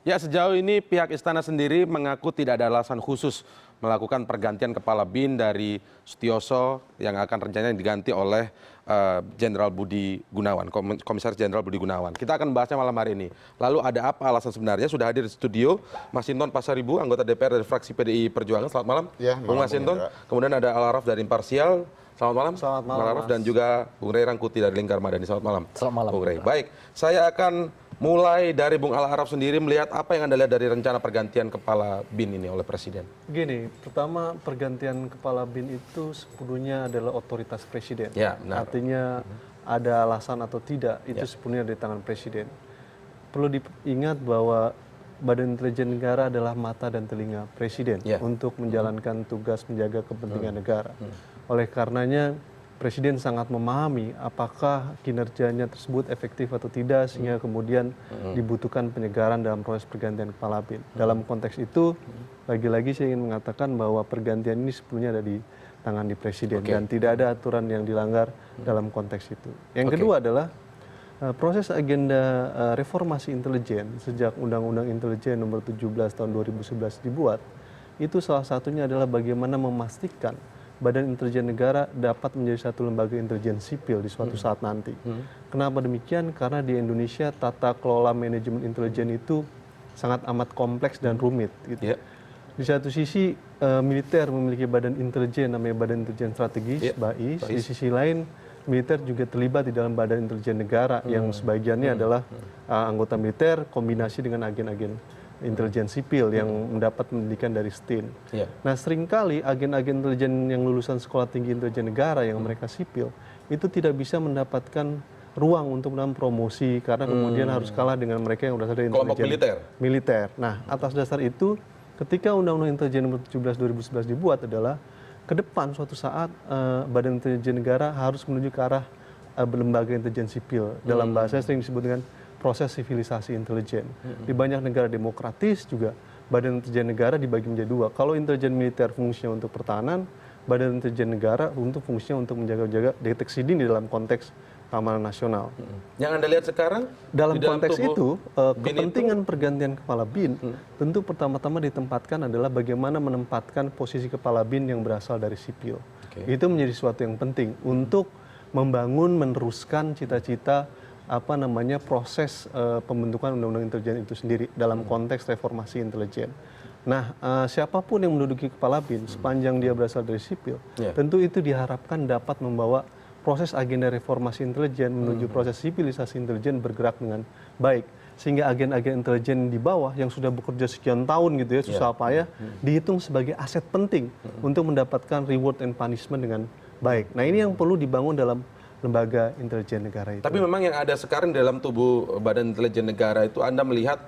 Ya, sejauh ini pihak istana sendiri mengaku tidak ada alasan khusus melakukan pergantian kepala BIN dari Sutioso yang akan rencananya diganti oleh Jenderal Budi Gunawan, Komisaris Jenderal Budi Gunawan. Kita akan bahasnya malam hari ini. Lalu ada apa alasan sebenarnya? Sudah hadir di studio Mas Hinton Pasaribu, anggota DPR dari fraksi PDI Perjuangan. Selamat malam, Ya, Bung Mas Hinton. Kemudian ada Al Araf dari Imparsial. Selamat malam, Selamat malam, Al Araf. Mas. Dan juga Bung Rey Rangkuti dari Lingkar Madani. Selamat malam, Selamat malam, Bung Rey. Baik, saya akan mulai dari Bung Al Araf sendiri melihat apa yang Anda lihat dari rencana pergantian kepala BIN ini oleh Presiden. Gini, pertama pergantian kepala BIN itu sepenuhnya adalah otoritas Presiden. Ya, benar. Artinya ada alasan atau tidak, itu Ya. sepenuhnya di tangan Presiden. Perlu diingat bahwa Badan Intelijen Negara adalah mata dan telinga Presiden Ya. untuk menjalankan tugas menjaga kepentingan negara. Oleh karenanya, Presiden sangat memahami apakah kinerjanya tersebut efektif atau tidak, sehingga kemudian dibutuhkan penyegaran dalam proses pergantian kepala BIN. Dalam konteks itu, lagi-lagi saya ingin mengatakan bahwa pergantian ini sepenuhnya ada di tangan di Presiden, dan tidak ada aturan yang dilanggar dalam konteks itu. Yang kedua adalah proses agenda reformasi intelijen sejak Undang-Undang Intelijen Nomor 17 Tahun 2011 dibuat, itu salah satunya adalah bagaimana memastikan Badan Intelijen Negara dapat menjadi satu lembaga intelijen sipil di suatu saat nanti. Kenapa demikian? Karena di Indonesia tata kelola manajemen intelijen itu sangat amat kompleks dan rumit. Gitu. Ya. Di satu sisi militer memiliki badan intelijen namanya Badan Intelijen Strategis, BAIS. Di sisi lain militer juga terlibat di dalam Badan Intelijen Negara yang sebagiannya adalah anggota militer kombinasi dengan agen-agen intelijen sipil yang mendapat pendidikan dari STIN. Ya. Nah, seringkali agen-agen intelijen yang lulusan Sekolah Tinggi Intelijen Negara yang mereka sipil itu tidak bisa mendapatkan ruang untuk dalam promosi karena kemudian harus kalah dengan mereka yang berasal dari Kelompok militer. Nah, atas dasar itu ketika Undang-Undang Intelijen Nomor 17 2011 dibuat adalah ke depan suatu saat Badan Intelijen Negara harus menuju ke arah lembaga intelijen sipil. Dalam bahasa sering disebut dengan proses sivilisasi intelijen. Di banyak negara demokratis juga Badan Intelijen Negara dibagi menjadi dua. Kalau intelijen militer fungsinya untuk pertahanan, Badan Intelijen Negara untuk fungsinya untuk menjaga deteksi dini dalam konteks keamanan nasional. Yang Anda lihat sekarang Dalam di konteks tubuh itu, BIN kepentingan pergantian kepala BIN tentu pertama-tama ditempatkan adalah bagaimana menempatkan posisi kepala BIN yang berasal dari sipil. Itu menjadi sesuatu yang penting untuk membangun, meneruskan cita-cita proses pembentukan Undang-Undang Intelijen itu sendiri dalam konteks reformasi intelijen. Nah, siapapun yang menduduki kepala BIN sepanjang dia berasal dari sipil, tentu itu diharapkan dapat membawa proses agenda reformasi intelijen menuju proses sivilisasi intelijen bergerak dengan baik, sehingga agen-agen intelijen di bawah yang sudah bekerja sekian tahun gitu ya, susah payah, dihitung sebagai aset penting untuk mendapatkan reward and punishment dengan baik. Nah, ini yang perlu dibangun dalam lembaga intelijen negara itu. Tapi memang yang ada sekarang dalam tubuh Badan Intelijen Negara itu Anda melihat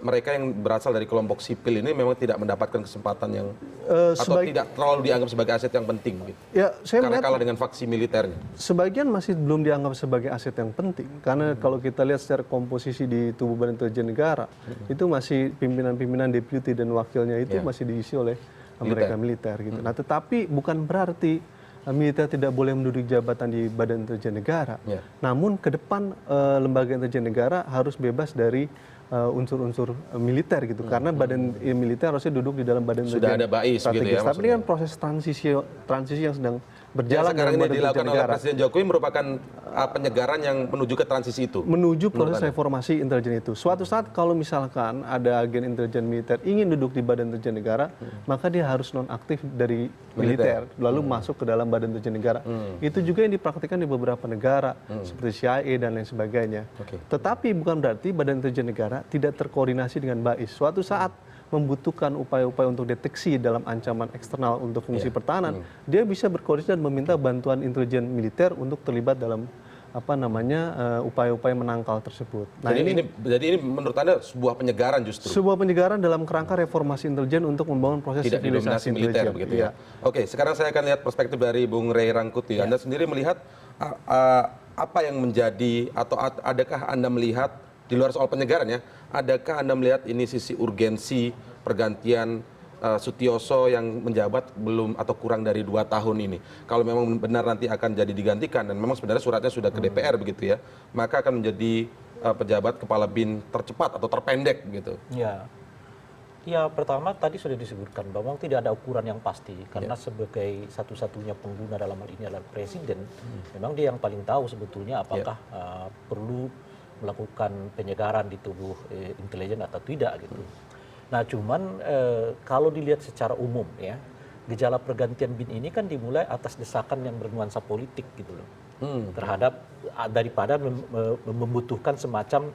mereka yang berasal dari kelompok sipil ini memang tidak mendapatkan kesempatan yang atau tidak terlalu dianggap sebagai aset yang penting gitu. Ya, saya Karena melihat kalah dengan faksi militernya. sebagian masih belum dianggap sebagai aset yang penting karena kalau kita lihat secara komposisi di tubuh Badan Intelijen Negara itu masih pimpinan-pimpinan deputi dan wakilnya itu masih diisi oleh mereka militer gitu. Nah, tetapi bukan berarti militer tidak boleh menduduki jabatan di Badan Intelijen Negara. Namun ke depan lembaga intelijen negara harus bebas dari unsur-unsur militer gitu. Karena badan militer harusnya duduk di dalam Badan Intelijen Sudah ada BAIS gitu ya. Tapi ini kan proses transisi yang sedang berjalan sekarang dalam ini Badan dilakukan Intelijen oleh Negara. Presiden Jokowi merupakan penyegaran yang menuju ke transisi itu. Menuju proses reformasi intelijen itu. Suatu saat kalau misalkan ada agen intelijen militer ingin duduk di Badan Intelijen Negara, maka dia harus nonaktif dari militer, lalu masuk ke dalam Badan Intelijen Negara. Itu juga yang dipraktikkan di beberapa negara, seperti CIA dan lain sebagainya. Tetapi bukan berarti Badan Intelijen Negara tidak terkoordinasi dengan BAIS. Suatu saat membutuhkan upaya-upaya untuk deteksi dalam ancaman eksternal untuk fungsi pertahanan, dia bisa berkoordinasi dan meminta bantuan intelijen militer untuk terlibat dalam upaya-upaya menangkal tersebut. Nah, jadi ini menurut Anda sebuah penyegaran justru. Sebuah penyegaran dalam kerangka reformasi intelijen untuk membangun proses Tidak sivilisasi didominasi militer intelijen. begitu ya. Oke, sekarang saya akan lihat perspektif dari Bung Rey Rangkuti. Anda sendiri melihat apa yang menjadi atau adakah Anda melihat di luar soal penyegaran ya, adakah Anda melihat ini sisi urgensi pergantian Sutioso yang menjabat belum atau kurang dari 2 tahun ini? Kalau memang benar nanti akan jadi digantikan dan memang sebenarnya suratnya sudah ke DPR begitu ya, maka akan menjadi pejabat kepala BIN tercepat atau terpendek gitu? Ya. Ya, pertama tadi sudah disebutkan bahwa tidak ada ukuran yang pasti karena sebagai satu-satunya pengguna dalam hal ini adalah presiden. Memang dia yang paling tahu sebetulnya apakah perlu melakukan penyegaran di tubuh intelijen atau tidak gitu. Nah, cuman kalau dilihat secara umum ya, gejala pergantian BIN ini kan dimulai atas desakan yang bernuansa politik gitu loh. Terhadap daripada membutuhkan semacam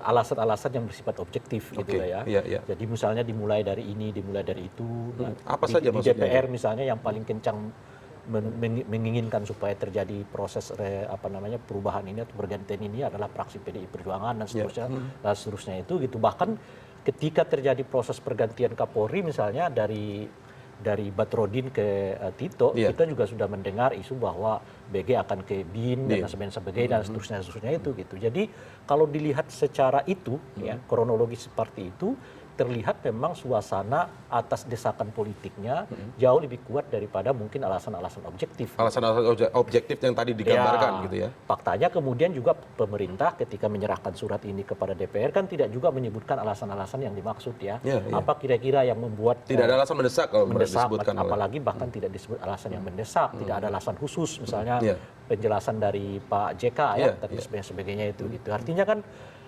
alasan-alasan yang bersifat objektif gitu lah ya. Iya. Jadi misalnya dimulai dari ini, dimulai dari itu. Apa di, saja di maksudnya? DPR misalnya yang paling kencang menginginkan supaya terjadi proses perubahan ini atau pergantian ini adalah fraksi PDI Perjuangan dan seterusnya, dan seterusnya itu gitu. Bahkan ketika terjadi proses pergantian Kapolri misalnya dari Badrodin ke Tito, kita juga sudah mendengar isu bahwa BG akan ke BIN dan sebagainya dan seterusnya itu gitu. Jadi kalau dilihat secara itu ya kronologis seperti itu terlihat memang suasana atas desakan politiknya jauh lebih kuat daripada mungkin alasan-alasan objektif. Alasan-alasan objektif yang tadi digambarkan gitu ya. Faktanya kemudian juga pemerintah ketika menyerahkan surat ini kepada DPR kan tidak juga menyebutkan alasan-alasan yang dimaksud ya. Apa kira-kira yang membuat tidak ada alasan mendesak kalau disebutkan apalagi bahkan tidak disebut alasan yang mendesak, tidak ada alasan khusus misalnya penjelasan dari Pak JK ya dan sebagainya itu gitu. Artinya kan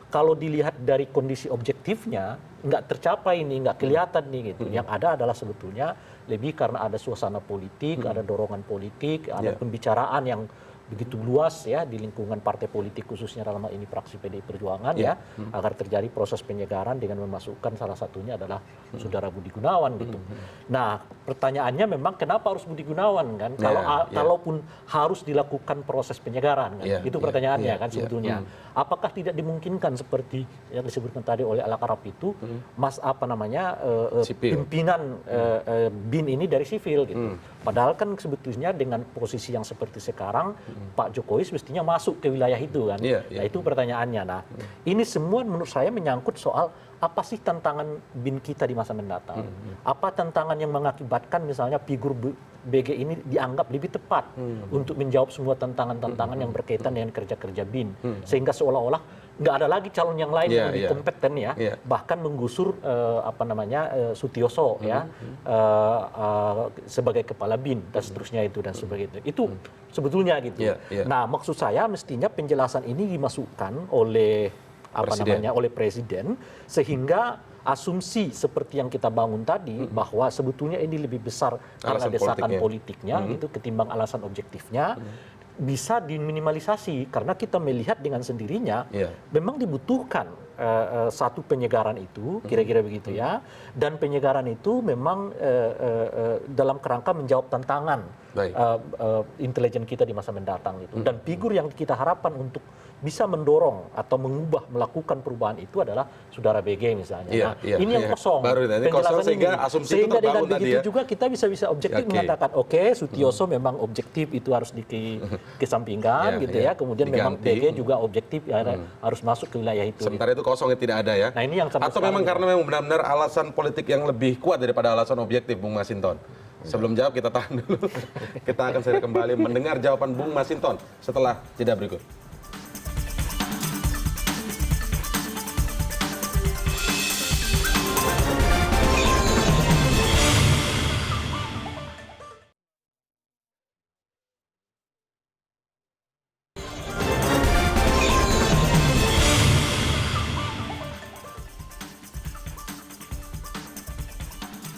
kalau dilihat dari kondisi objektifnya nggak tercapai nih, nggak kelihatan nih gitu. Yang ada adalah sebetulnya lebih karena ada suasana politik, ada dorongan politik, ada pembicaraan yang begitu luas ya di lingkungan partai politik khususnya dalam hal ini fraksi PDI Perjuangan ya agar terjadi proses penyegaran dengan memasukkan salah satunya adalah saudara Budi Gunawan gitu. Nah pertanyaannya memang kenapa harus Budi Gunawan kan? Kalaupun harus dilakukan proses penyegaran kan? Itu pertanyaannya kan sebetulnya. Apakah tidak dimungkinkan seperti yang disebutkan tadi oleh Al-Arab itu pimpinan BIN ini dari sipil gitu. Padahal kan sebetulnya dengan posisi yang seperti sekarang Pak Jokowi semestinya masuk ke wilayah itu kan. Nah itu pertanyaannya. Nah ini semua menurut saya menyangkut soal apa sih tantangan BIN kita di masa mendatang. Apa tantangan yang mengakibatkan misalnya figur BG ini dianggap lebih tepat untuk menjawab semua tantangan-tantangan yang berkaitan dengan kerja-kerja BIN. Sehingga seolah-olah nggak ada lagi calon yang lain yang lebih kompeten ya. Bahkan menggusur Sutioso ya sebagai kepala BIN dan seterusnya itu dan sebagainya. Itu sebetulnya gitu. Nah, maksud saya mestinya penjelasan ini dimasukkan oleh oleh presiden sehingga asumsi seperti yang kita bangun tadi bahwa sebetulnya ini lebih besar karena desakan politiknya gitu ketimbang alasan objektifnya bisa diminimalisasi karena kita melihat dengan sendirinya memang dibutuhkan satu penyegaran itu kira-kira begitu ya, dan penyegaran itu memang dalam kerangka menjawab tantangan intelijen kita di masa mendatang itu, dan figur yang kita harapkan untuk bisa mendorong atau mengubah melakukan perubahan itu adalah saudara BG misalnya. Ini yang kosong. Baru ini kosong sehingga asumsi sehingga itu dengan begitu tadi juga kita bisa objektif mengatakan Sutioso memang objektif itu harus dikesampingkan gitu ya. Kemudian memang BG juga objektif harus masuk ke wilayah itu. Sementara itu kosong tidak ada ya. Nah, ini yang atau memang karena memang benar-benar alasan politik yang lebih kuat daripada alasan objektif, Bung Masinton. Sebelum jawab kita tahan dulu. Kita akan segera kembali mendengar jawaban Bung Masinton setelah jeda berikut.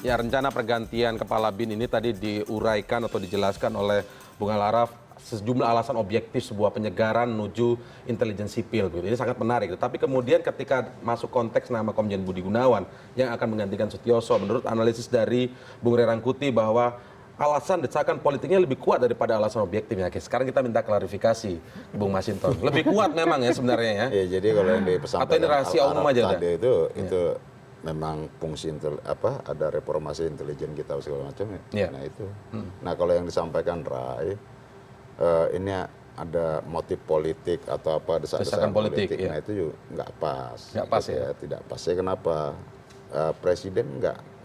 Ya, rencana pergantian kepala BIN ini tadi diuraikan atau dijelaskan oleh Bung Al-Araf sejumlah alasan objektif sebuah penyegaran menuju intelijen sipil. Ini sangat menarik. Tapi kemudian ketika masuk konteks nama Komjen Budi Gunawan yang akan menggantikan Sutioso, menurut analisis dari Bung Ray Rangkuti bahwa alasan desakan politiknya lebih kuat daripada alasan objektifnya. Oke, sekarang kita minta klarifikasi, Bung Masinton. Lebih kuat memang ya sebenarnya ya. Ya, jadi kalau yang dipesankan atau ini rahasia umum aja tadi itu memang fungsi ada reformasi intelijen kita segala macam ya. Nah itu. Nah kalau yang disampaikan Ray ini ada motif politik atau apa desakan politik. Nah itu juga nggak pas. Nggak pas ya. Tidak pas. Kenapa? Presiden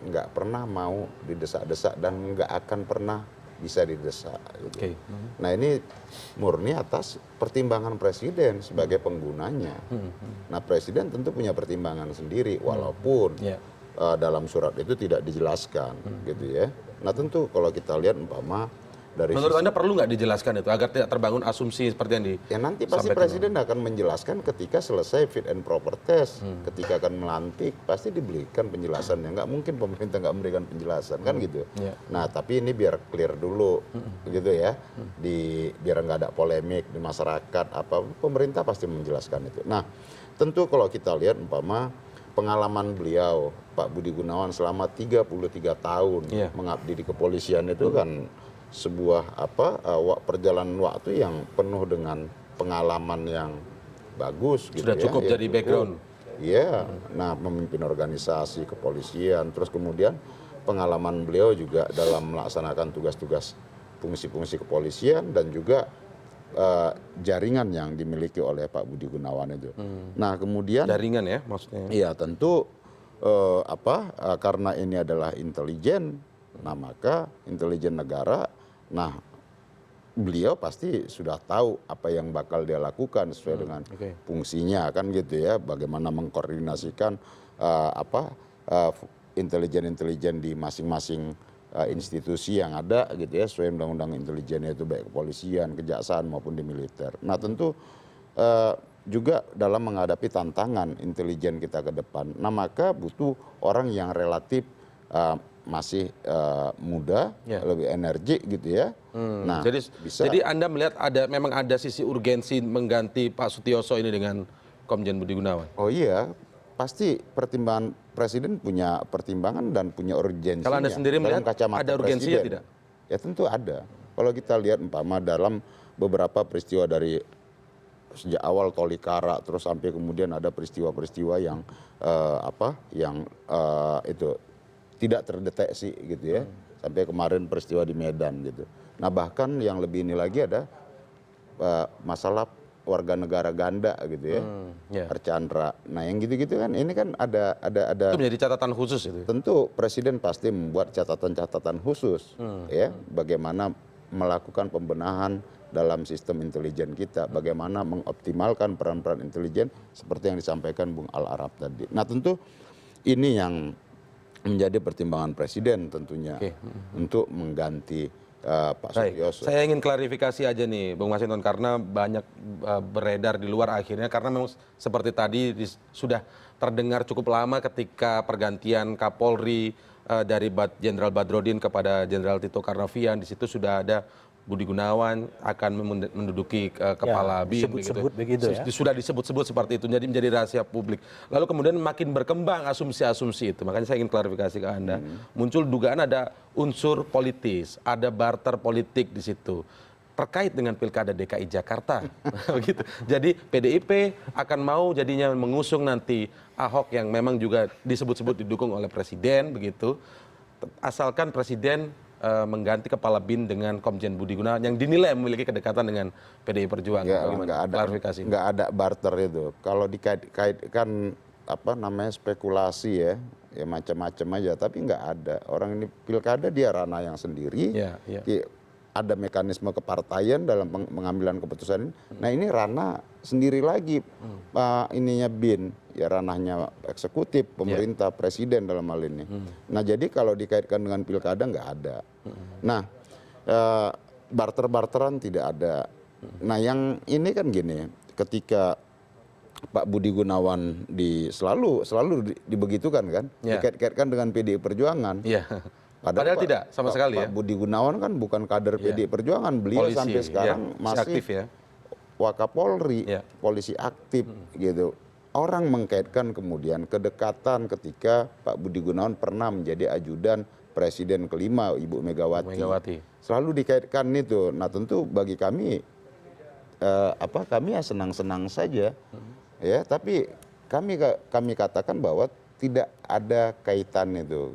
nggak pernah mau didesak-desak dan nggak akan pernah bisa didesak. Gitu. Oke. Nah ini murni atas pertimbangan presiden sebagai penggunanya. Nah presiden tentu punya pertimbangan sendiri, walaupun dalam surat itu tidak dijelaskan, gitu ya. Nah tentu kalau kita lihat umpama dari menurut Anda perlu nggak dijelaskan itu agar tidak terbangun asumsi seperti yang ya nanti pasti presiden akan menjelaskan ketika selesai fit and proper test, ketika akan melantik pasti diberikan penjelasannya. Nggak mungkin pemerintah nggak memberikan penjelasan kan gitu. Nah tapi ini biar clear dulu, gitu ya, biar nggak ada polemik di masyarakat. Apa pemerintah pasti menjelaskan itu. Nah tentu kalau kita lihat umpama pengalaman beliau Pak Budi Gunawan selama 33 tahun mengabdi di kepolisian itu kan sebuah perjalanan waktu yang penuh dengan pengalaman yang bagus gitu. Sudah cukup jadi background. Iya, nah memimpin organisasi kepolisian, terus kemudian pengalaman beliau juga dalam melaksanakan tugas-tugas fungsi-fungsi kepolisian dan juga jaringan yang dimiliki oleh Pak Budi Gunawan itu. Nah kemudian jaringan ya maksudnya. Iya tentu karena ini adalah intelijen, nah maka intelijen negara. Nah, beliau pasti sudah tahu apa yang bakal dia lakukan sesuai dengan fungsinya kan gitu ya. Bagaimana mengkoordinasikan intelijen-intelijen di masing-masing institusi yang ada gitu ya, sesuai undang-undang intelijen itu baik kepolisian, kejaksaan maupun di militer. Nah, tentu juga dalam menghadapi tantangan intelijen kita ke depan. Nah, maka butuh orang yang relatif masih muda, lebih energik gitu ya. Nah, jadi Anda melihat memang ada sisi urgensi mengganti Pak Sutioso ini dengan Komjen Budi Gunawan. Oh iya, pasti pertimbangan presiden punya pertimbangan dan punya urgensinya. Kalau Anda sendiri melihat ada urgensinya tidak? Ya tentu ada. Kalau kita lihat umpama dalam beberapa peristiwa dari sejak awal Tolikara terus sampai kemudian ada peristiwa-peristiwa yang itu tidak terdeteksi gitu ya, sampai kemarin peristiwa di Medan gitu. Nah bahkan yang lebih ini lagi ada masalah warga negara ganda gitu ya, Archandra. Nah yang gitu-gitu kan ini kan ada itu menjadi catatan khusus itu. Tentu presiden pasti membuat catatan-catatan khusus ya, bagaimana melakukan pembenahan dalam sistem intelijen kita, bagaimana mengoptimalkan peran-peran intelijen seperti yang disampaikan Bung Al Arab tadi. Nah tentu ini yang menjadi pertimbangan presiden tentunya untuk mengganti Pak Sutioso. Saya ingin klarifikasi aja nih Bung Masinton, karena banyak beredar di luar akhirnya, karena memang seperti tadi sudah terdengar cukup lama ketika pergantian Kapolri dari Jenderal Badrodin kepada Jenderal Tito Karnavian. Di situ sudah ada Budi Gunawan akan menduduki kepala BIN, begitu ya. Sudah disebut-sebut seperti itu, jadi menjadi rahasia publik. Lalu kemudian makin berkembang asumsi-asumsi itu. Makanya saya ingin klarifikasi ke Anda. Muncul dugaan ada unsur politis, ada barter politik di situ terkait dengan Pilkada DKI Jakarta. Begitu. Jadi PDIP akan mau jadinya mengusung nanti Ahok yang memang juga disebut-sebut didukung oleh presiden begitu. Asalkan presiden mengganti kepala BIN dengan Komjen Budi Gunawan yang dinilai memiliki kedekatan dengan PDI Perjuangan. Klarifikasi. Nggak ada barter itu. Kalau dikaitkan spekulasi ya macam-macam aja. Tapi nggak ada. Orang ini pilkada dia ranah yang sendiri. Ada mekanisme kepartaian dalam pengambilan keputusan ini. Nah ini ranah sendiri lagi ininya BIN, ya ranahnya eksekutif, pemerintah, presiden dalam hal ini. Nah jadi kalau dikaitkan dengan pilkada nggak ada. Nah barter-barteran tidak ada. Nah yang ini kan gini, ketika Pak Budi Gunawan selalu dibegitukan kan, dikait-kaitkan dengan PDI Perjuangan. Padahal tidak sama sekali ya. Pak Budi Gunawan kan bukan kader PDI Perjuangan, beliau polisi, sampai sekarang masih aktif ya. Wakapolri, polisi aktif gitu. Orang mengkaitkan kemudian kedekatan ketika Pak Budi Gunawan pernah menjadi ajudan Presiden kelima Ibu Megawati. Selalu dikaitkan itu. Nah tentu bagi kami kami ya senang-senang saja ya, tapi kami katakan bahwa tidak ada kaitan itu.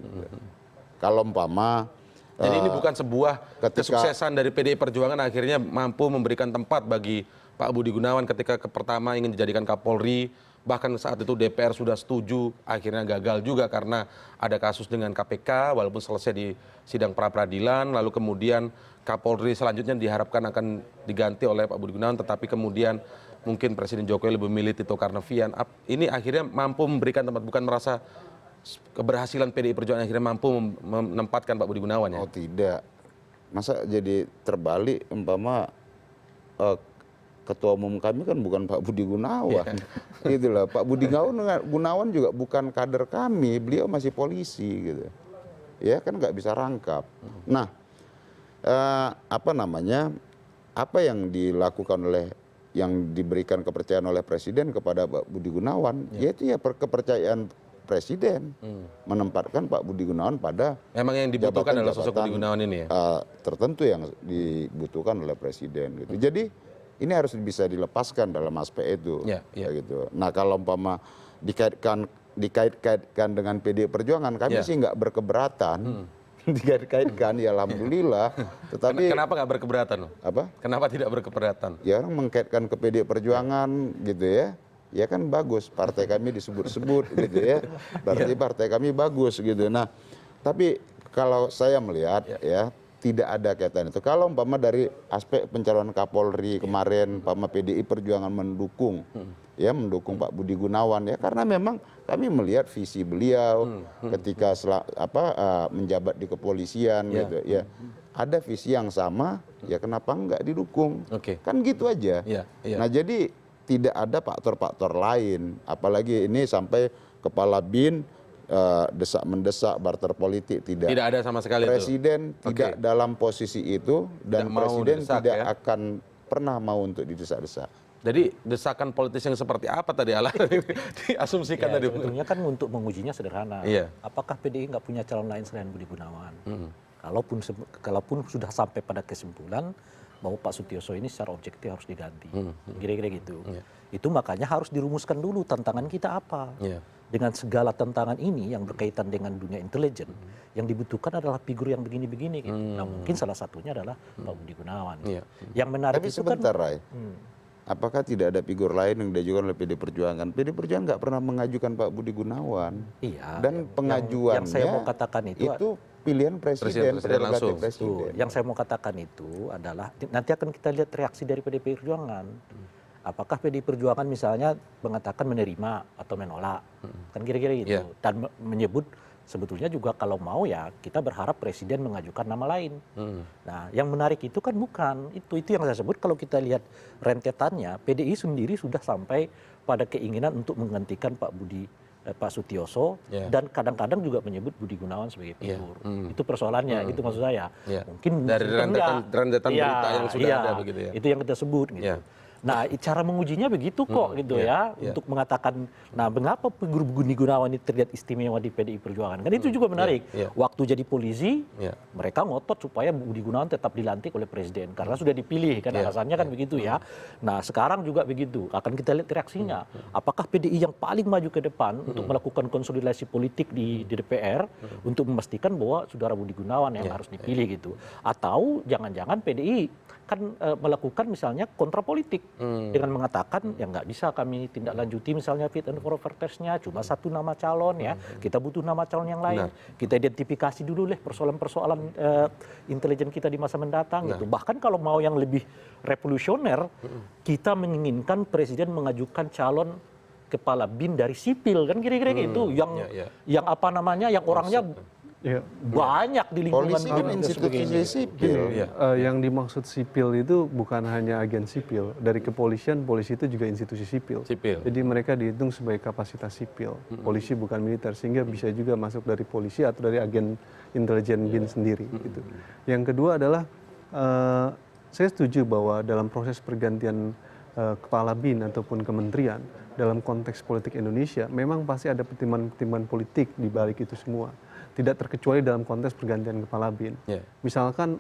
Kalau umpama jadi ini bukan sebuah kesuksesan dari PDI Perjuangan akhirnya mampu memberikan tempat bagi Pak Budi Gunawan ketika pertama ingin dijadikan Kapolri bahkan saat itu DPR sudah setuju, akhirnya gagal juga karena ada kasus dengan KPK, walaupun selesai di sidang pra-peradilan, lalu kemudian Kapolri selanjutnya diharapkan akan diganti oleh Pak Budi Gunawan, tetapi kemudian mungkin Presiden Jokowi lebih memilih Tito Karnavian. Ini akhirnya mampu memberikan tempat, bukan merasa keberhasilan PDI Perjuangan akhirnya mampu menempatkan Pak Budi Gunawan ya? Oh tidak, masa jadi terbalik, umpama ketua umum kami kan bukan Pak Budi Gunawan, gitulah. Pak Budi Gunawan juga bukan kader kami, beliau masih polisi gitu, ya kan nggak bisa rangkap. Nah, apa yang dilakukan oleh, yang diberikan kepercayaan oleh Presiden kepada Pak Budi Gunawan, yaitu ya kepercayaan Presiden menempatkan Pak Budi Gunawan pada memang yang dibutuhkan adalah sosok Budi Gunawan ini ya? Tertentu yang dibutuhkan oleh Presiden gitu. Jadi ini harus bisa dilepaskan dalam aspek itu. Gitu. Nah kalau umpama dikait-kaitkan dengan PDI Perjuangan, kami sih nggak berkeberatan. Dikait-kaitkan, ya alhamdulillah. Tetapi kenapa nggak berkeberatan? Apa? Kenapa tidak berkeberatan? Ya orang mengkaitkan ke PDI Perjuangan gitu ya. Ya kan bagus, partai kami disebut-sebut gitu ya. Berarti partai kami bagus gitu. Nah, tapi kalau saya melihat ya tidak ada kaitan itu. Kalau umpama dari aspek pencalonan Kapolri kemarin, umpama PDI Perjuangan mendukung Pak Budi Gunawan ya, karena memang kami melihat visi beliau ketika menjabat di kepolisian gitu ya. Ada visi yang sama, ya kenapa enggak didukung? Kan gitu aja. Nah, jadi tidak ada faktor-faktor lain, apalagi ini sampai kepala BIN mendesak barter politik, tidak ada sama sekali. Presiden itu tidak dalam posisi itu, dan Presiden didesak, tidak akan pernah mau untuk didesak-desak. Jadi desakan politis yang seperti apa tadi diasumsikan tadi? Sebetulnya kan untuk mengujinya sederhana. Apakah PDI nggak punya calon lain selain Budi Gunawan? Kalaupun sudah sampai pada kesimpulan bahwa Pak Sutioso ini secara objektif harus diganti, kira-kira gitu. Itu makanya harus dirumuskan dulu tantangan kita apa. Dengan segala tantangan ini yang berkaitan dengan dunia intelijen, yang dibutuhkan adalah figur yang begini-begini. Gitu. Nah mungkin salah satunya adalah Pak Budi Gunawan. Yang menarik Tapi itu sebentar, kan, Ray. Apakah tidak ada figur lain yang diajukan oleh PD Perjuangan? PD Perjuangan nggak pernah mengajukan Pak Budi Gunawan. Iya. Dan pengajuannya yang saya mau katakan itu pilihan Presiden langsung. Presiden. Yang saya mau katakan itu adalah nanti akan kita lihat reaksi dari PDI Perjuangan. Apakah PDI Perjuangan misalnya mengatakan menerima atau menolak, kan kira-kira gitu, dan menyebut sebetulnya juga kalau mau ya kita berharap Presiden mengajukan nama lain. Nah, yang menarik itu kan bukan itu yang saya sebut, kalau kita lihat rentetannya, PDI sendiri sudah sampai pada keinginan untuk menggantikan Pak Sutioso, dan kadang-kadang juga menyebut Budi Gunawan sebagai figur. Itu persoalannya, itu maksud saya. Mungkin dari rentetan berita yang sudah ada begitu ya. Itu yang kita sebut gitu. Nah, cara mengujinya begitu kok gitu ya, untuk mengatakan, nah mengapa figur Budi Gunawan ini terlihat istimewa di PDI Perjuangan? Kan itu juga menarik. Waktu jadi polisi, mereka ngotot supaya Budi Gunawan tetap dilantik oleh Presiden karena sudah dipilih, kan alasannya kan begitu ya. Nah, sekarang juga begitu. Akan kita lihat reaksinya. Apakah PDI yang paling maju ke depan untuk melakukan konsolidasi politik di DPR untuk memastikan bahwa saudara Budi Gunawan yang harus dipilih gitu? Atau jangan-jangan PDI kan melakukan misalnya kontrapolitik dengan mengatakan ya nggak bisa kami tindak lanjuti misalnya fit and proper testnya cuma satu nama calon ya, kita butuh nama calon yang lain, kita identifikasi dulu persoalan-persoalan intelijen kita di masa mendatang gitu. Bahkan kalau mau yang lebih revolusioner, kita menginginkan Presiden mengajukan calon kepala BIN dari sipil, kan kira-kira gitu, yang apa namanya, yang orangnya banyak di lingkungan polisi kan institusi sipil. Yang dimaksud sipil itu bukan hanya agen sipil. Dari kepolisian, polisi itu juga institusi sipil. Jadi mereka dihitung sebagai kapasitas sipil. Polisi bukan militer, sehingga bisa juga masuk dari polisi atau dari agen intelijen BIN sendiri. Gitu. Yang kedua adalah saya setuju bahwa dalam proses pergantian kepala BIN ataupun kementerian dalam konteks politik Indonesia memang pasti ada pertimbangan-pertimbangan politik di balik itu semua. Tidak terkecuali dalam konteks pergantian kepala BIN. Misalkan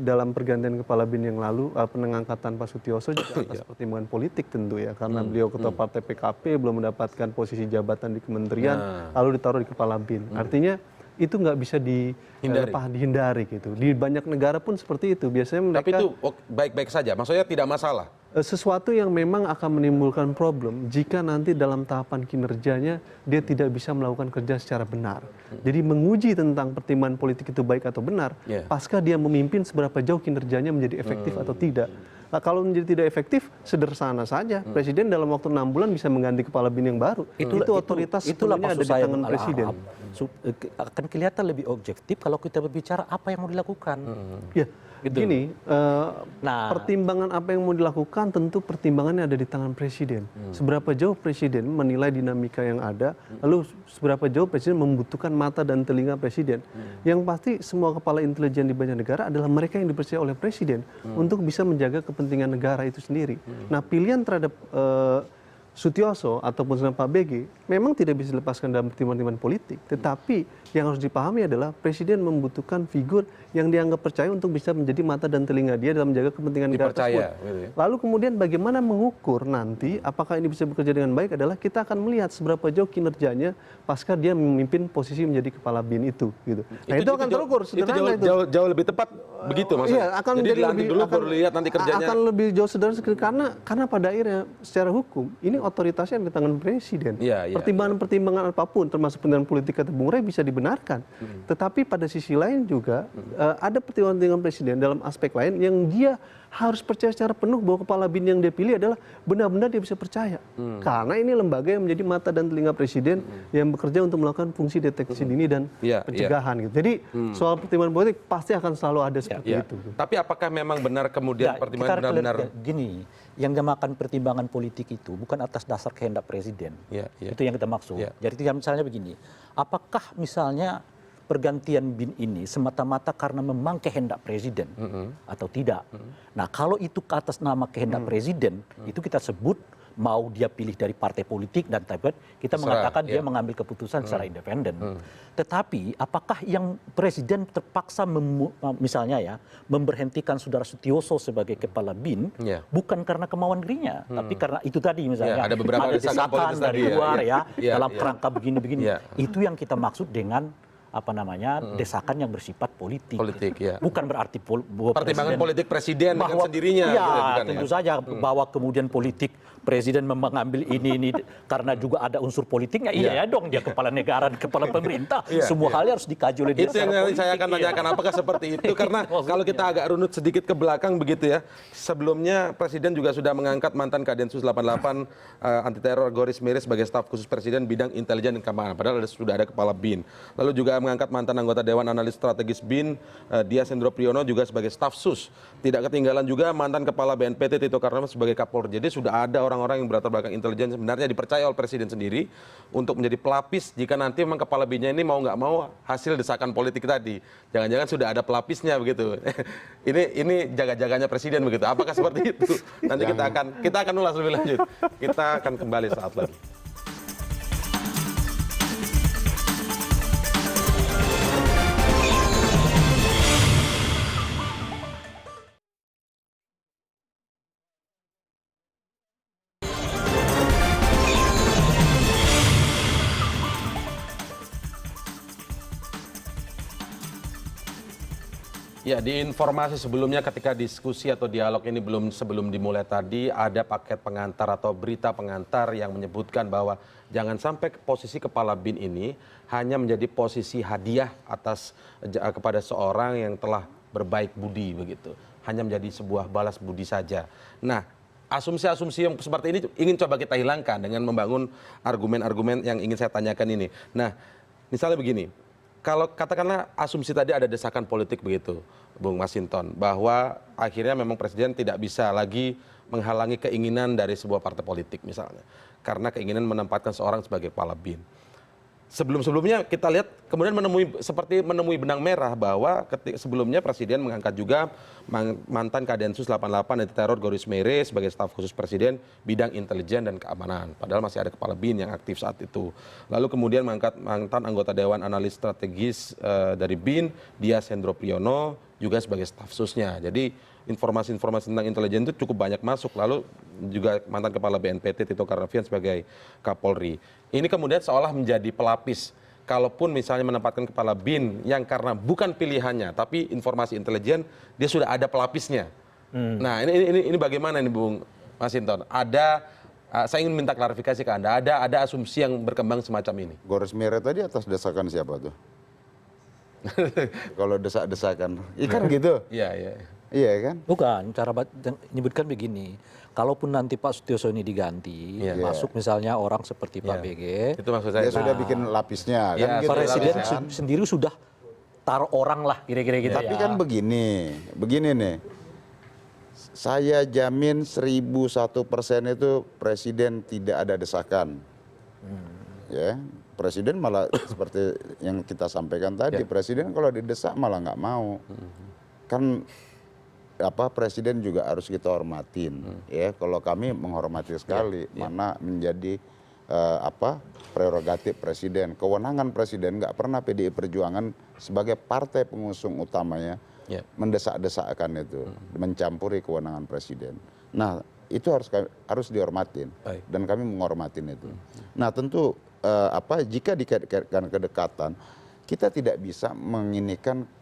dalam pergantian kepala BIN yang lalu, pengangkatan Pak Sutioso juga atas pertimbangan politik tentu ya, karena beliau ketua partai PKP, belum mendapatkan posisi jabatan di kementerian, lalu ditaruh di kepala BIN. Artinya itu nggak bisa dihindari gitu. Di banyak negara pun seperti itu. Biasanya mereka. Tapi itu baik-baik saja. Maksudnya tidak masalah. sesuatu yang memang akan menimbulkan problem jika nanti dalam tahapan kinerjanya dia tidak bisa melakukan kerja secara benar. Jadi menguji tentang pertimbangan politik itu baik atau benar, pasca dia memimpin seberapa jauh kinerjanya menjadi efektif atau tidak. Nah, kalau menjadi tidak efektif, sederhana saja. Presiden dalam waktu 6 bulan bisa mengganti kepala BIN yang baru. Itu otoritas sepenuhnya ada di tangan presiden. Akan kelihatan lebih objektif kalau kita berbicara apa yang mau dilakukan. Ya, gini, pertimbangan apa yang mau dilakukan tentu pertimbangannya ada di tangan presiden. Seberapa jauh presiden menilai dinamika yang ada, lalu seberapa jauh presiden membutuhkan mata dan telinga presiden. Yang pasti semua kepala intelijen di banyak negara adalah mereka yang dipercaya oleh presiden untuk bisa menjaga kepentingan negara itu sendiri. Nah, pilihan terhadap Sutioso ataupun Pak BG memang tidak bisa dilepaskan dalam pertimbangan politik, tetapi yang harus dipahami adalah presiden membutuhkan figur yang dianggap percaya untuk bisa menjadi mata dan telinga dia dalam menjaga kepentingan negara tersebut. Lalu kemudian bagaimana mengukur nanti apakah ini bisa bekerja dengan baik adalah kita akan melihat seberapa jauh kinerjanya pasca dia memimpin posisi menjadi kepala BIN itu. Gitu. Nah itu akan terukur sederhana itu. Jauh lebih tepat begitu maksudnya. Iya, akan jadi menjadi lebih dulu baru lihat nanti kerjanya. Akan lebih jauh sederhana karena pada akhirnya secara hukum ini otoritasnya di tangan presiden. Pertimbangan-pertimbangan apapun termasuk pertimbangan politik kata Bung Rey bisa dibenarkan. Tetapi pada sisi lain juga ada pertimbangan presiden dalam aspek lain yang dia harus percaya secara penuh bahwa kepala BIN yang dia pilih adalah benar-benar dia bisa percaya. Karena ini lembaga yang menjadi mata dan telinga presiden yang bekerja untuk melakukan fungsi deteksi dini dan pencegahan. Gitu. Jadi soal pertimbangan politik pasti akan selalu ada seperti itu. Tapi apakah memang benar kemudian pertimbangan benar-benar gini, yang dinamakan pertimbangan politik itu bukan atas dasar kehendak presiden. Itu yang kita maksud. Jadi misalnya begini, apakah misalnya pergantian BIN ini semata-mata karena memang kehendak presiden atau tidak. Nah kalau itu ke atas nama kehendak presiden, itu kita sebut mau dia pilih dari partai politik dan kita mengatakan dia mengambil keputusan secara independen. Tetapi apakah yang presiden terpaksa misalnya ya memberhentikan saudara Sutioso sebagai kepala BIN bukan karena kemauan dirinya, tapi karena itu tadi misalnya ada beberapa desakan dari luar dalam kerangka begini-begini. Itu yang kita maksud dengan desakan yang bersifat politik. Bukan berarti pertimbangan politik presiden dengan sendirinya. Tentu saja bahwa kemudian politik presiden mengambil ini karena juga ada unsur politiknya. Iya dong, dia kepala negara, kepala pemerintah. Semua hal harus dikaji oleh dia. Itu yang saya akan tanyakan, apakah seperti itu? Karena kalau kita agak runut sedikit ke belakang begitu ya, sebelumnya presiden juga sudah mengangkat mantan Kadensus 88 anti teror Goris Miris sebagai staf khusus presiden bidang intelijen dan keamanan. Padahal sudah ada kepala BIN. Lalu juga mengangkat mantan anggota Dewan Analis Strategis BIN Dias Hendro Priyono juga sebagai staf sus. Tidak ketinggalan juga mantan kepala BNPT Tito Karnavian sebagai Kapolri. Jadi sudah ada orang-orang yang berlatar belakang intelijen sebenarnya dipercaya oleh presiden sendiri untuk menjadi pelapis jika nanti memang kepala BIN-nya ini mau nggak mau hasil desakan politik tadi. Jangan-jangan sudah ada pelapisnya begitu. Ini jaga-jaganya presiden begitu. Apakah seperti itu? Nanti kita akan ulas lebih lanjut. Kita akan kembali saat lagi. Ya, di informasi sebelumnya ketika diskusi atau dialog ini sebelum dimulai tadi ada paket pengantar atau berita pengantar yang menyebutkan bahwa jangan sampai posisi kepala BIN ini hanya menjadi posisi hadiah kepada seorang yang telah berbaik budi begitu. Hanya menjadi sebuah balas budi saja. Nah, asumsi-asumsi yang seperti ini ingin coba kita hilangkan dengan membangun argumen-argumen yang ingin saya tanyakan ini. Nah, misalnya begini. Kalau katakanlah asumsi tadi ada desakan politik begitu, Bung Masinton, bahwa akhirnya memang presiden tidak bisa lagi menghalangi keinginan dari sebuah partai politik misalnya, karena keinginan menempatkan seorang sebagai kepala BIN. Sebelum-sebelumnya kita lihat kemudian menemui benang merah bahwa sebelumnya presiden mengangkat juga mantan Kadensus 88 anti teror Goris Miris sebagai staf khusus presiden bidang intelijen dan keamanan. Padahal masih ada kepala BIN yang aktif saat itu. Lalu kemudian mengangkat mantan anggota Dewan Analis Strategis dari BIN Dias Hendro Priyono juga sebagai staf susnya. Jadi informasi-informasi tentang intelijen itu cukup banyak masuk. Lalu juga mantan kepala BNPT Tito Karnavian sebagai Kapolri. Ini kemudian seolah menjadi pelapis. Kalaupun misalnya menempatkan kepala BIN yang karena bukan pilihannya, tapi informasi intelijen dia sudah ada pelapisnya. Nah ini bagaimana ini Bung Mas Hinton, saya ingin minta klarifikasi ke Anda. Ada asumsi yang berkembang semacam ini. Goris Mere tadi atas desakan siapa tuh? Kalau desak-desakan, kan gitu. Iya. Iya kan? Bukan, cara menyebutkan begini. Kalaupun nanti Pak Sutioso ini diganti, masuk misalnya orang seperti Pak BG, Itu maksud saya. Dia sudah bikin lapisnya kan gitu. Presiden kan? sendiri sudah taruh orang lah kira-kira gitu. Tapi kan begini nih. Saya jamin 1001% itu presiden tidak ada desakan. Ya, presiden malah seperti yang kita sampaikan tadi, presiden kalau didesak malah nggak mau. Kan presiden juga harus kita hormatin. Ya, kalau kami menghormati sekali mana menjadi prerogatif presiden, kewenangan presiden. Nggak pernah PDI Perjuangan sebagai partai pengusung utamanya mendesak-desakkan itu, mencampuri kewenangan presiden. Nah, itu harus dihormatin. Dan kami menghormatin itu. Nah, tentu jika dikaitkan kedekatan, kita tidak bisa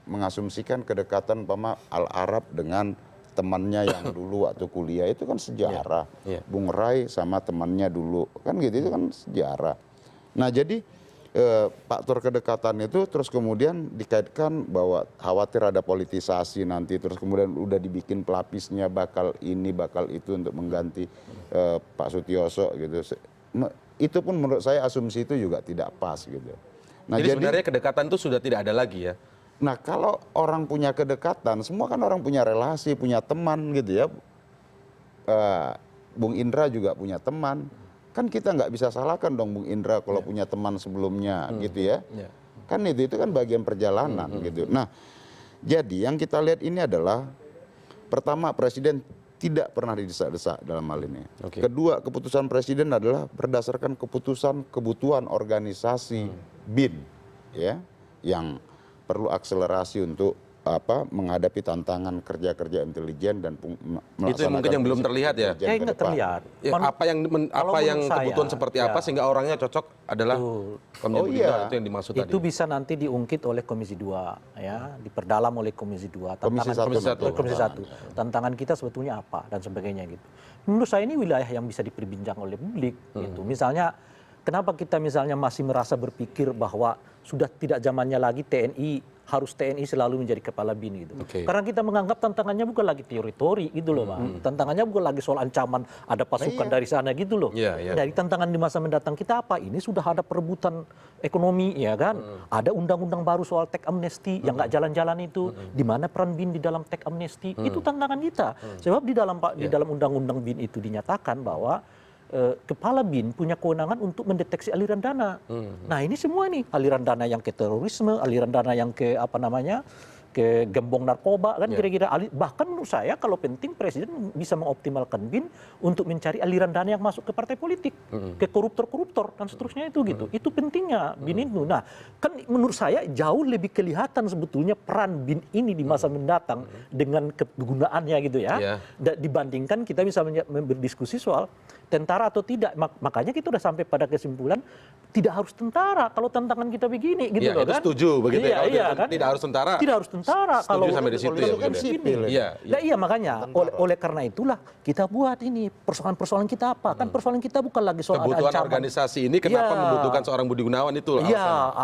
mengasumsikan kedekatan Al-Arab dengan temannya yang dulu waktu kuliah. Itu kan sejarah. Bung Rai sama temannya dulu, kan gitu, itu kan sejarah. Nah, jadi faktor kedekatan itu terus kemudian dikaitkan bahwa khawatir ada politisasi nanti, terus kemudian udah dibikin pelapisnya bakal ini bakal itu untuk mengganti Pak Sutioso gitu. Itu pun menurut saya asumsi itu juga tidak pas gitu. Nah, jadi sebenarnya kedekatan itu sudah tidak ada lagi ya. Nah, kalau orang punya kedekatan, semua kan orang punya relasi, punya teman gitu ya. Bung Indra juga punya teman. Kan kita nggak bisa salahkan dong Bung Indra kalau punya teman sebelumnya gitu ya. Kan itu kan bagian perjalanan gitu. Nah, jadi yang kita lihat ini adalah pertama, presiden tidak pernah didesak-desak dalam hal ini. Kedua, keputusan presiden adalah berdasarkan kebutuhan organisasi BIN ya, yang perlu akselerasi untuk menghadapi tantangan kerja-kerja intelijen dan itu mungkin yang belum terlihat ya. Nggak terlihat. Ya, apa yang kebutuhan seperti apa sehingga orangnya cocok adalah Komisi 2 itu yang dimaksud tadi. Itu bisa nanti diungkit oleh Komisi 2 ya, diperdalam oleh Komisi 2. Komisi 1. Tantangan kita sebetulnya apa dan sebagainya gitu. Menurut saya ini wilayah yang bisa diperbincang oleh publik gitu. Misalnya kenapa kita misalnya masih merasa berpikir bahwa sudah tidak zamannya lagi harus TNI selalu menjadi kepala BIN gitu. Karena kita menganggap tantangannya bukan lagi teori gitu loh, Bang. Tantangannya bukan lagi soal ancaman ada pasukan dari sana gitu loh. Dari tantangan di masa mendatang kita apa? Ini sudah ada perebutan ekonomi ya kan. Ada undang-undang baru soal teks amnesti yang nggak jalan-jalan itu. Di mana peran BIN di dalam teks amnesti? Itu tantangan kita. Sebab di dalam undang-undang BIN itu dinyatakan bahwa kepala BIN punya kewenangan untuk mendeteksi aliran dana. Nah, ini semua nih, aliran dana yang ke terorisme, aliran dana yang ke ke gembong narkoba kan kira-kira. Bahkan menurut saya kalau penting presiden bisa mengoptimalkan BIN untuk mencari aliran dana yang masuk ke partai politik, ke koruptor-koruptor dan seterusnya itu gitu. Itu pentingnya BIN itu. Nah, kan menurut saya jauh lebih kelihatan sebetulnya peran BIN ini di masa mendatang dengan kegunaannya gitu ya. Dibandingkan kita bisa berdiskusi soal tentara atau tidak. Makanya kita udah sampai pada kesimpulan tidak harus tentara kalau tantangan kita begini gitu loh kan. Setuju begitu ya. Kan? Tidak harus tentara. Tidak harus tentara kalau sampai di situ ya. Kan sipil. Iya makanya oleh karena itulah kita buat ini persoalan kita apa? Kan persoalan kita bukan lagi soal kebutuhan ancaman. Organisasi ini kenapa membutuhkan seorang Budi Gunawan itu? Iya,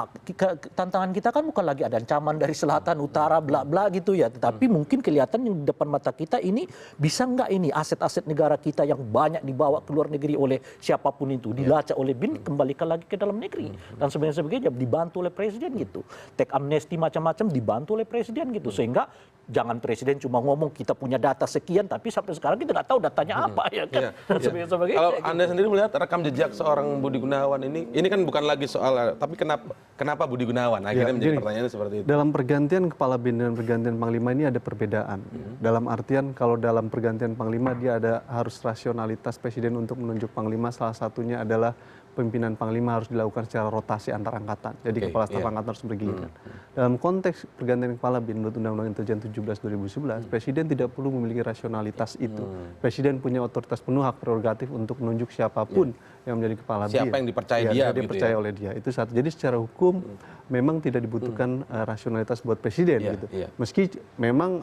tantangan kita kan bukan lagi ada ancaman dari selatan, utara, bla bla gitu ya. Tetapi mungkin kelihatan yang di depan mata kita ini bisa nggak ini aset-aset negara kita yang banyak dibawa ke luar negeri oleh siapapun itu dilacak oleh BIN kembalikan lagi ke dalam negeri dan sebagainya dibantu oleh presiden gitu. Teks amnesti macam-macam dibantu oleh presiden gitu sehingga jangan presiden cuma ngomong kita punya data sekian tapi sampai sekarang kita nggak tahu datanya apa ya kan. Sebagainya. Kalau Anda sendiri melihat rekam jejak seorang Budi Gunawan ini kan bukan lagi soal tapi kenapa Budi Gunawan akhirnya menjadi pertanyaannya seperti itu. Dalam pergantian kepala BIN dan pergantian panglima ini ada perbedaan. Dalam artian kalau dalam pergantian panglima dia harus rasionalitas presiden untuk menunjuk panglima, salah satunya adalah pimpinan panglima harus dilakukan secara rotasi antar angkatan. Jadi kepala staf angkatan harus bergiliran. Dalam konteks pergantian kepala BIN menurut Undang-Undang Intelijen 17/2011, presiden tidak perlu memiliki rasionalitas itu. Presiden punya otoritas penuh hak prerogatif untuk menunjuk siapapun yang menjadi kepala BIN. Siapa yang dipercaya dia gitu dipercaya oleh dia. Itu satu. Jadi secara hukum memang tidak dibutuhkan rasionalitas buat presiden gitu. Meski memang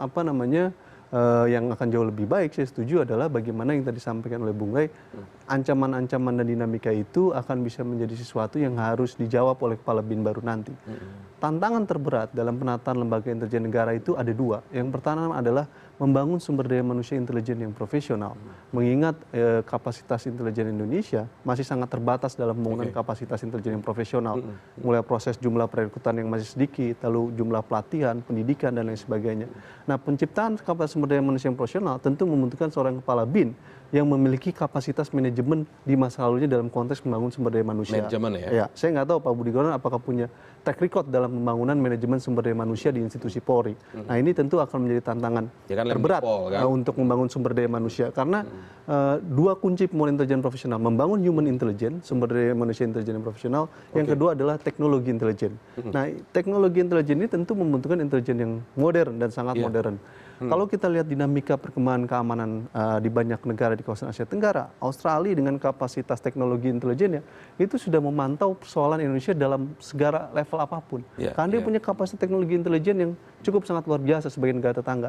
yang akan jauh lebih baik, saya setuju, adalah bagaimana yang tadi disampaikan oleh Bung Rey, ancaman-ancaman dan dinamika itu akan bisa menjadi sesuatu yang harus dijawab oleh kepala BIN baru nanti. Tantangan terberat dalam penataan lembaga intelijen negara itu ada dua. Yang pertama adalah membangun sumber daya manusia intelijen yang profesional. Mengingat kapasitas intelijen Indonesia masih sangat terbatas dalam pembangunan kapasitas intelijen yang profesional. Mulai proses jumlah perekrutan yang masih sedikit, lalu jumlah pelatihan, pendidikan, dan lain sebagainya. Nah, penciptaan kapasitas sumber daya manusia yang profesional tentu membutuhkan seorang kepala BIN yang memiliki kapasitas manajemen di masa lalunya dalam konteks membangun sumber daya manusia. Manajemen ya? Ya, saya nggak tahu Pak Budi Gunawan apakah punya track record dalam pembangunan manajemen sumber daya manusia di institusi Polri. Nah, ini tentu akan menjadi tantangan terberat untuk membangun sumber daya manusia. Karena dua kunci pembangunan intelijen profesional, membangun human intelligence, sumber daya manusia intelijen yang profesional. Yang kedua adalah teknologi intelijen. Nah, teknologi intelijen ini tentu membutuhkan intelijen yang modern dan sangat modern. Kalau kita lihat dinamika perkembangan keamanan di banyak negara di kawasan Asia Tenggara, Australia dengan kapasitas teknologi intelijennya itu sudah memantau persoalan Indonesia dalam segala level apapun. Karena dia punya kapasitas teknologi intelijen yang cukup sangat luar biasa sebagai negara tetangga.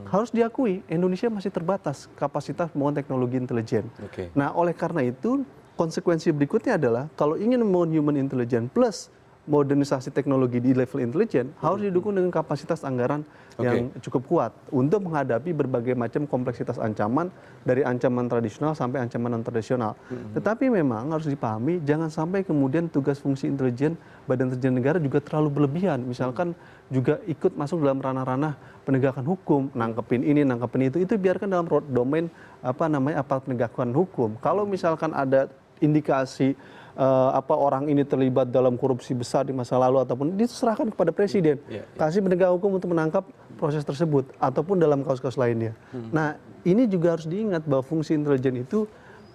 Harus diakui, Indonesia masih terbatas kapasitas pembangunan teknologi intelijen. Nah, oleh karena itu, konsekuensi berikutnya adalah kalau ingin membangun human intelligence plus modernisasi teknologi di level intelijen harus didukung dengan kapasitas anggaran yang cukup kuat untuk menghadapi berbagai macam kompleksitas ancaman dari ancaman tradisional sampai ancaman non tradisional. Tetapi memang harus dipahami jangan sampai kemudian tugas fungsi intelijen Badan Intelijen Negara juga terlalu berlebihan. Misalkan juga ikut masuk dalam ranah-ranah penegakan hukum, nangkepin ini, nangkepin itu biarkan dalam domain aparat penegakan hukum. Kalau misalkan ada indikasi orang ini terlibat dalam korupsi besar di masa lalu ataupun diserahkan kepada presiden, kasih penegak hukum untuk menangkap proses tersebut ataupun dalam kasus-kasus lainnya. Nah, ini juga harus diingat bahwa fungsi intelijen itu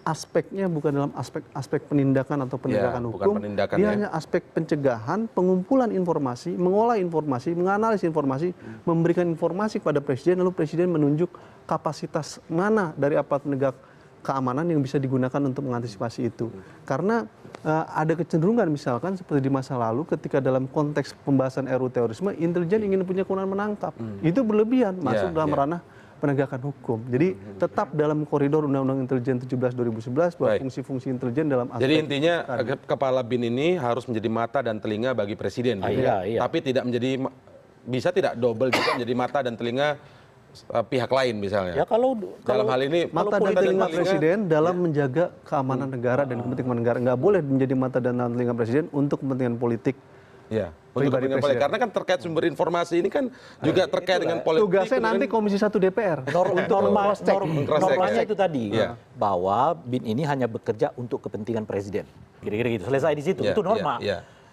aspeknya bukan dalam aspek penindakan atau penegakan hukum, dia hanya aspek pencegahan, pengumpulan informasi, mengolah informasi, menganalisis informasi, memberikan informasi kepada presiden, lalu presiden menunjuk kapasitas mana dari aparat penegak keamanan yang bisa digunakan untuk mengantisipasi itu. Karena ada kecenderungan misalkan seperti di masa lalu ketika dalam konteks pembahasan RUU terorisme, intelijen ingin punya kewenangan menangkap. Itu berlebihan, masuk dalam ranah penegakan hukum. Jadi tetap dalam koridor Undang-Undang Intelijen 17/2011 bahwa fungsi-fungsi intelijen dalam aspek. Jadi intinya kepala BIN ini harus menjadi mata dan telinga bagi presiden. Tapi bisa tidak double juga menjadi mata dan telinga pihak lain misalnya. Ya kalau dalam hal ini mata dan telinga presiden dalam menjaga keamanan negara dan kepentingan negara, nggak boleh menjadi mata dan telinga presiden untuk kepentingan politik. Ya, untuk kepentingan politik. Karena kan terkait sumber informasi ini kan juga terkait dengan politik. Tugasnya nanti Komisi 1 DPR. Normanya itu tadi bahwa BIN ini hanya bekerja untuk kepentingan presiden. Kira-kira gitu. Selesai di situ. Itu norma.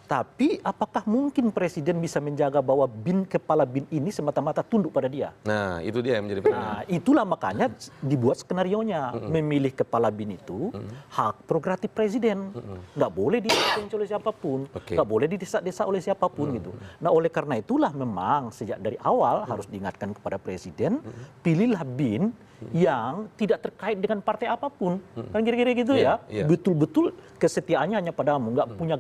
Tapi apakah mungkin presiden bisa menjaga bahwa kepala BIN ini semata-mata tunduk pada dia? Nah, itu dia yang menjadi pertanyaan. Nah, itulah makanya dibuat skenarionya. Memilih kepala BIN itu hak prerogatif presiden. Nggak boleh diintervensi oleh siapapun. Nggak boleh didesak-desak oleh siapapun gitu. Nah, oleh karena itulah memang sejak dari awal harus diingatkan kepada presiden, pilihlah BIN yang tidak terkait dengan partai apapun, kan kira-kira gitu ya. Betul-betul kesetiaannya hanya padamu, nggak punya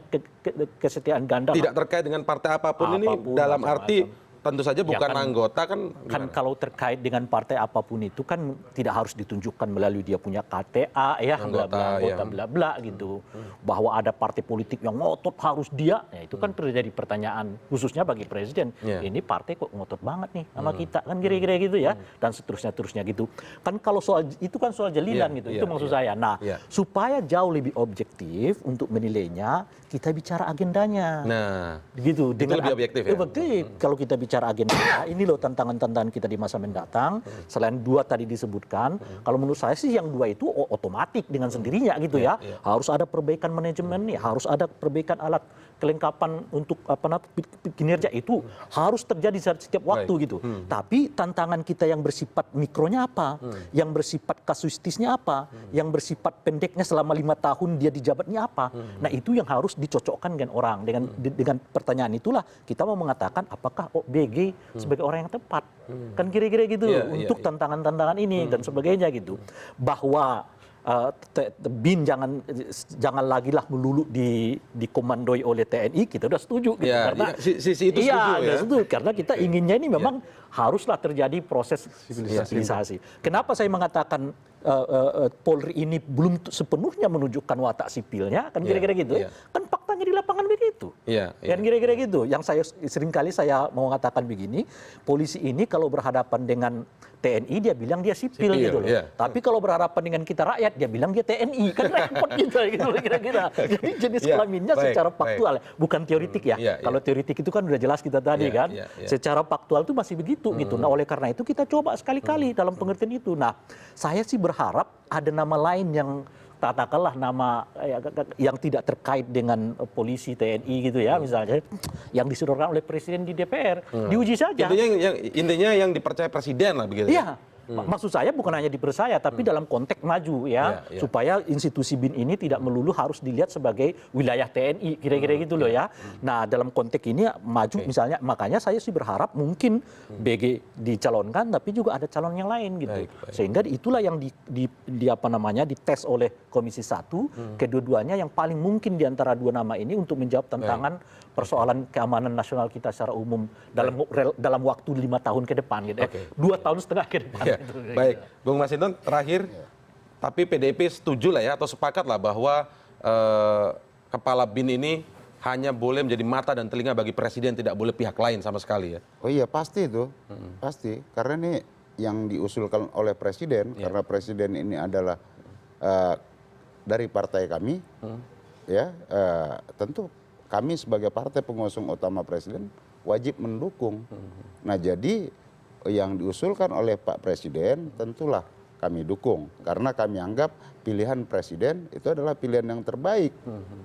kesetiaan ganda. Tidak terkait dengan partai apapun ini dalam arti tentu saja bukan anggota kan. Kan kalau terkait dengan partai apapun itu kan tidak harus ditunjukkan melalui dia punya KTA anggota bla bla gitu. Bahwa ada partai politik yang ngotot harus dia, ya itu kan terjadi pertanyaan khususnya bagi presiden. Ini partai kok ngotot banget nih sama kita, kan kira-kira gitu ya. Dan seterusnya gitu. Kan kalau soal itu kan soal jalinan gitu. Itu maksud saya. Nah, supaya jauh lebih objektif untuk menilainya, kita bicara agendanya. Nah, gitu. Dengan lebih objektif ya. Kalau kita bicara agenda, ini loh tantangan-tantangan kita di masa mendatang. Selain dua tadi disebutkan, kalau menurut saya sih yang dua itu otomatis dengan sendirinya gitu ya. Harus ada perbaikan manajemen nih, harus ada perbaikan alat kelengkapan untuk kinerja itu harus terjadi setiap waktu gitu. Tapi tantangan kita yang bersifat mikronya apa, yang bersifat kasuistisnya apa, yang bersifat pendeknya selama 5 tahun dia di jabatnya apa. Nah itu yang harus dicocokkan dengan orang. Dengan pertanyaan itulah kita mau mengatakan apakah BG sebagai orang yang tepat. Kan kira-kira gitu untuk tantangan-tantangan ini dan sebagainya gitu. Bahwa BIN jangan lagi lah melulu dikomandoi oleh TNI, kita udah setuju gitu. Karena sisi itu setuju ya. Setuju karena kita inginnya ini memang haruslah terjadi proses sivilisasi. Kenapa saya mengatakan Polri ini belum sepenuhnya menunjukkan watak sipilnya, kan kira-kira gitu. Kan faktanya di lapangan begitu. Kan kira-kira gitu. Yang saya seringkali saya mau mengatakan begini, polisi ini kalau berhadapan dengan TNI dia bilang dia sipil gitu loh. Tapi kalau berhadapan dengan kita rakyat dia bilang dia TNI. Kan repot gitu loh kira-kira. Jadi jenis kelaminnya secara faktual, bukan teoritik ya. Kalau teoritik itu kan udah jelas kita tadi kan. Secara faktual itu masih begitu gitu. Nah, oleh karena itu kita coba sekali-kali dalam pengertian itu. Nah, saya sih berharap ada nama lain yang katakanlah nama yang tidak terkait dengan polisi TNI gitu ya misalnya yang disodorkan oleh presiden di DPR diuji saja. Intinya yang dipercaya presiden lah begitu. Iya. Maksud saya bukan hanya dipercaya tapi dalam konteks maju ya supaya institusi BIN ini tidak melulu harus dilihat sebagai wilayah TNI kira-kira gitu loh ya. Nah, dalam konteks ini maju misalnya makanya saya sih berharap mungkin BG dicalonkan tapi juga ada calon yang lain gitu. Sehingga itulah yang dites oleh Komisi 1 kedua-duanya yang paling mungkin di antara dua nama ini untuk menjawab tantangan persoalan keamanan nasional kita secara umum dalam waktu 5 tahun ke depan gitu. 2,5 tahun ke depan. Baik, Bung Masinton terakhir, tapi PDIP setuju lah ya atau sepakat lah bahwa kepala BIN ini hanya boleh menjadi mata dan telinga bagi presiden, tidak boleh pihak lain sama sekali ya. Oh iya pasti itu, pasti karena ini yang diusulkan oleh presiden karena presiden ini adalah dari partai kami, ya tentu kami sebagai partai pengusung utama presiden wajib mendukung. Nah jadi yang diusulkan oleh Pak Presiden tentulah kami dukung karena kami anggap pilihan presiden itu adalah pilihan yang terbaik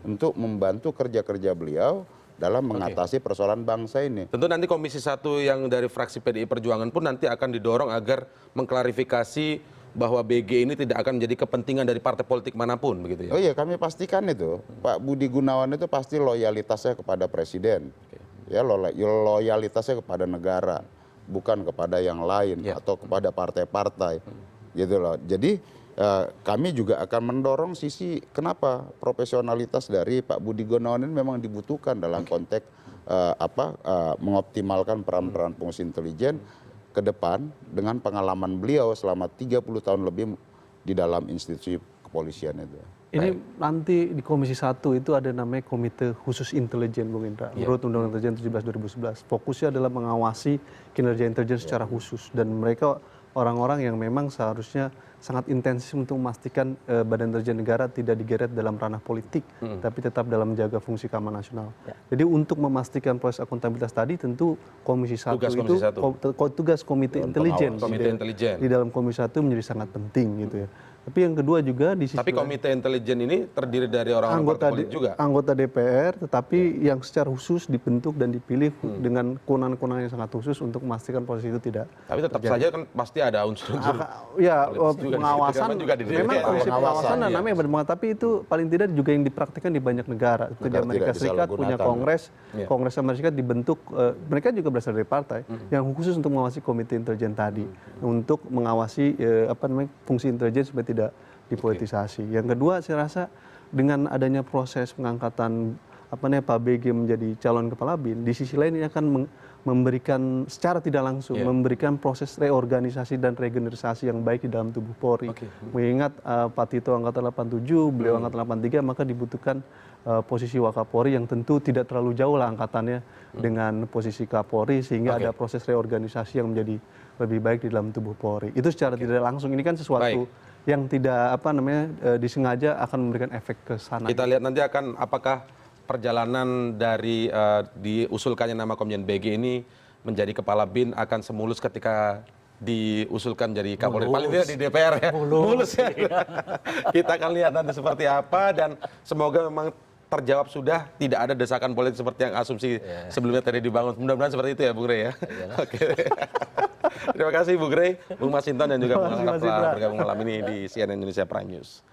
untuk membantu kerja-kerja beliau dalam mengatasi persoalan bangsa ini. Tentu nanti Komisi 1 yang dari fraksi PDI Perjuangan pun nanti akan didorong agar mengklarifikasi bahwa BG ini tidak akan menjadi kepentingan dari partai politik manapun begitu ya. Oh iya kami pastikan itu Pak Budi Gunawan itu pasti loyalitasnya kepada presiden, ya loyalitasnya kepada negara. Bukan kepada yang lain atau kepada partai-partai gitu loh. Jadi kami juga akan mendorong sisi kenapa profesionalitas dari Pak Budi Gunawan ini memang dibutuhkan dalam konteks mengoptimalkan peran-peran fungsi intelijen ke depan dengan pengalaman beliau selama 30 tahun lebih di dalam institusi kepolisian itu. Ini nanti di Komisi 1 itu ada namanya Komite Khusus Intelijen, Bung Indra. Menurut Undang-Undang Intelijen 17/2011, fokusnya adalah mengawasi kinerja intelijen secara khusus. Dan mereka orang-orang yang memang seharusnya sangat intensif untuk memastikan Badan Intelijen Negara tidak digeret dalam ranah politik, tapi tetap dalam menjaga fungsi keamanan nasional. Jadi untuk memastikan proses akuntabilitas tadi, tentu Komisi 1 tugas Komite Intelijen di dalam Komisi 1 menjadi sangat penting gitu ya. Tapi yang kedua juga di sisi Komite Intelijen ini terdiri dari orang-orang partai politik juga? Anggota DPR, tetapi yang secara khusus dibentuk dan dipilih dengan kewenangan-kewenangan yang sangat khusus untuk memastikan proses itu tidak. Tapi tetap saja kan pasti ada unsur-unsur pengawasan. Memang fungsi pengawasan namanya bermanfaat, tapi itu paling tidak juga yang dipraktikkan di banyak negara. Seperti Amerika Serikat punya Kongres Amerika Serikat dibentuk, mereka juga berasal dari partai yang khusus untuk mengawasi Komite Intelijen tadi, untuk mengawasi fungsi intelijen supaya tidak dipolitisasi. Yang kedua, saya rasa dengan adanya proses pengangkatan Pak BG menjadi calon kepala BIN, di sisi lain ini akan memberikan secara tidak langsung memberikan proses reorganisasi dan regenerasi yang baik di dalam tubuh Polri. Mengingat Pak Tito angkatan 87, beliau angkatan 83, maka dibutuhkan posisi Wakapolri yang tentu tidak terlalu jauh lah angkatannya dengan posisi Kapolri, sehingga ada proses reorganisasi yang menjadi lebih baik di dalam tubuh Polri. Itu secara tidak langsung, ini kan sesuatu yang tidak disengaja akan memberikan efek ke sana. Kita lihat nanti akan apakah perjalanan dari diusulkannya nama Komjen BG ini menjadi kepala BIN akan semulus ketika diusulkan jadi Kapolri. Paling tidak di DPR ya. Mulus ya. Kita akan lihat nanti seperti apa dan semoga memang terjawab sudah, tidak ada desakan politik seperti yang asumsi sebelumnya tadi dibangun. Mudah-mudahan seperti itu ya Bung Rey ya. Oke. Terima kasih Bung Rey, Bung Masinton dan juga Bung Angga telah bergabung malam ini di CNN Indonesia Prime News.